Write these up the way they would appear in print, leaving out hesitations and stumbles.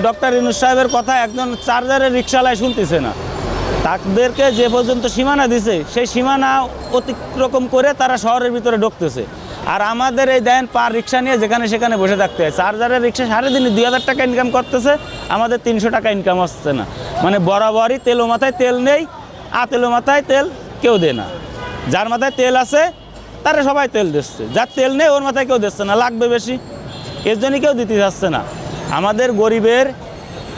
Doctor Yunus সাহেবের কথা একজন চার্জারের রিক্সাওয়ালায় শুনতেছে না। তাদেরকে যে পর্যন্ত সীমানা দিছে সেই সীমানা অতিক্রম করে তারা শহরের ভিতরে ঢুকতেছে। আর আমাদের এই দেন পার রিক্সা নিয়ে যেখানে সেখানে বসে থাকতে হয়। চার্জারের রিক্সা সারাদিনই 2000 টাকা ইনকাম করতেছে, আমাদের 300 টাকা ইনকাম হচ্ছে না। মানে বরাবরই তেলো মাথায় তেল নেই, তেলো মাথায় তেল কেউ দেয় না। যার মাথায় তেল আছে তারা সবাই তেল দিচ্ছে, যার তেল নেই ওর মাথায় কেউ দিচ্ছে না, লাগবে বেশি, এর জন্যই কেউ দিতে যাচ্ছে না। আমাদের গরিবের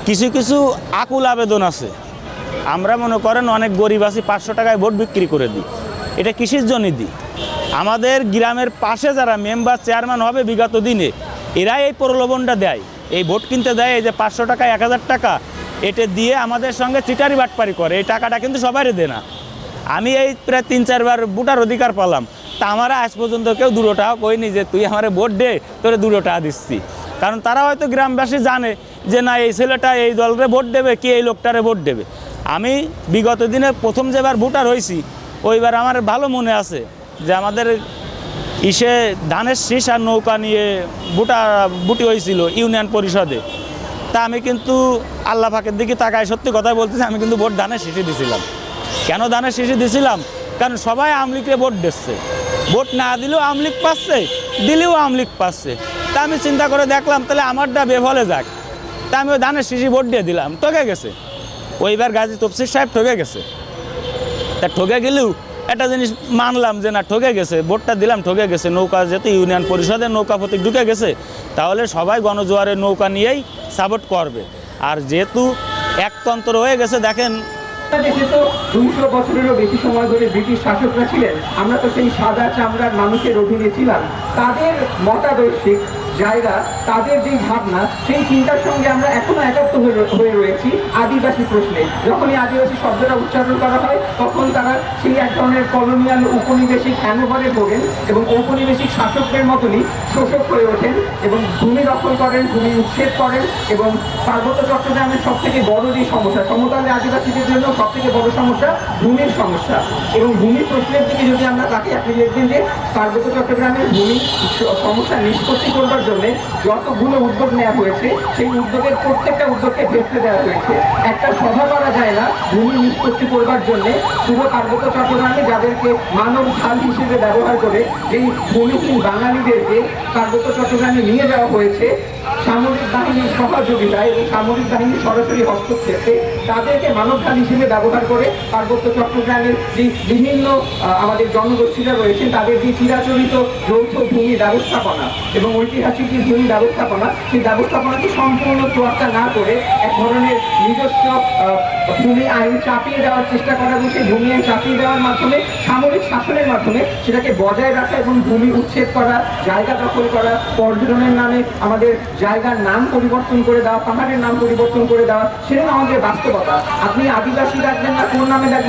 কিছু কিছু আকুল আবেদন আছে। আমরা মনে করেন অনেক গরিব আছি, 500 টাকায় ভোট বিক্রি করে দিই। এটা কিসের জন্য দিই? আমাদের গ্রামের পাশে যারা মেম্বার চেয়ারম্যান হবে বিগত দিনে, এরাই এই প্রলোভনটা দেয়, এই ভোট কিনতে দেয়। এই যে 500 টাকা 1000 টাকা এটা দিয়ে আমাদের সঙ্গে চিটারি বাটপারি করে। এই টাকাটা কিন্তু সবারই দেয় না। আমি এই প্রায় 3-4 বার ভোটার অধিকার পেলাম, তা আমার আজ পর্যন্ত কেউ 2 টাকা কইনি যে তুই আমারে ভোট দে, তোরে 2 টাকা দিচ্ছি। কারণ তারা হয়তো গ্রামবাসী জানে যে না এই ছেলেটা এই দলরে ভোট দেবে, কি এই লোকটারে ভোট দেবে। আমি বিগত দিনে প্রথম যেবার ভোটার হয়েছি ওইবার আমার ভালো মনে আছে যে আমাদের ধানের শীষ আর নৌকা নিয়ে বুটি হয়েছিল ইউনিয়ন পরিষদে। তা আমি কিন্তু আল্লাহ পাকের দিকে তাকায় সত্যি কথাই বলতেছি, আমি কিন্তু ভোট ধানের শীষে দিছিলাম। কেন ধানের শীষে দিছিলাম? কারণ সবাই আওয়ামী লীগকে ভোট দিচ্ছে, ভোট না দিলেও আওয়ামী লীগ পাচ্ছে, দিলেও আওয়ামী লীগ পাচ্ছে। তা আমি চিন্তা করে দেখলাম তাহলে আমারটা বেফলে যাক, তা আমি ওই ধানের শীষে ভোট দিয়ে দিলাম। ঠকে গেছে, ওইবার গাজী তফসির সাহেব ঠকে গেছে। তা ঠকে গেলেও একটা জিনিস মানলাম যে না ঠকে গেছে, ভোটটা দিলাম ঠকে গেছে। নৌকা যেহেতু ইউনিয়ন পরিষদের নৌকা প্রতীক ঢুকে গেছে, তাহলে সবাই গণজোয়ারের নৌকা নিয়েই সাপোর্ট করবে। আর যেহেতু একতন্ত্র হয়ে গেছে, দেখেন দেশে তো 200 বছরেরও বেশি সময় ধরে ব্রিটিশ শাসকরা ছিলেন। আমরা তো সেই সাদা চামড়ার মানুষের অধীনে ছিলাম। তাদের মতাদর্শিক জায়গা, তাদের যে ভাবনা, সেই চিন্তার সঙ্গে আমরা এখনো একাত্ম হয়ে রয়েছি আদিবাসী প্রশ্নে। যখনই আদিবাসী শব্দটা উচ্চারণ করা হয় তখন তারা সেই এক ধরনের কলোনিয়াল উপনিবেশিক হ্যাংওভারে ভোগেন এবং ঔপনিবেশিক শাসকদের মতনই শোষক হয়ে ওঠেন এবং ভূমি দখল করেন, ভূমি উচ্ছেদ করেন। এবং পার্বত্য চট্টগ্রামের সব থেকে বড় যে সমস্যা, সমতলে আদিবাসীদের জন্য সব থেকে বড় সমস্যা ভূমির সমস্যা। এবং ভূমি প্রশ্নের দিকে যদি আমরা তাকে, আপনি দেখবেন যে পার্বত্য চট্টগ্রামের ভূমি সমস্যা নিষ্পত্তি করবার জন্য যতগুলো উদ্যোগ নেওয়া হয়েছে, সেই উদ্যোগের প্রত্যেকটা উদ্যোগকে ভেস্তে দেওয়া হয়েছে। একটা সভা করা যায় না ভূমি নিষ্পত্তি করবার জন্য। পুরো পার্বত্য চট্টগ্রামে যাদেরকে মানব ঢাল হিসেবে ব্যবহার করে যেই ভূমিহীন বাঙালিদেরকে পার্বত্য চট্টগ্রামে নিয়ে যাওয়া হয়েছে সামরিক বাহিনীর সহযোগিতায় এবং সামরিক বাহিনীর সরাসরি হস্তক্ষেপে, তাদেরকে মানব ঢাল হিসেবে ব্যবহার করে পার্বত্য চট্টগ্রামের যে বিভিন্ন আমাদের জনগোষ্ঠীরা রয়েছেন তাদের যে চিরাচরিত যৌথ ভূমি ব্যবস্থাপনা এবং ঐতিহাসিক যে ভূমি ব্যবস্থাপনা, সেই ব্যবস্থাপনাকে সম্পূর্ণ তোয়াক্কা না করে এক ধরনের নিজস্ব ভূমি আইন চাপিয়ে দেওয়ার চেষ্টা করা এবং সেই ভূমি আইন চাপিয়ে দেওয়ার মাধ্যমে সামরিক শাসনের মাধ্যমে সেটাকে বজায় রাখা এবং ভূমি উচ্ছেদ করা, জায়গা দখল করা, পর্যটনের নামে আমাদের জায়গার নাম পরিবর্তন করে দেওয়া, পাহাড়ের নাম পরিবর্তন করে দেওয়া, সেটা আমাদের বাস্তবতা। আপনি আদিবাসী ডাকবেন না কোন নামে ডাকবেন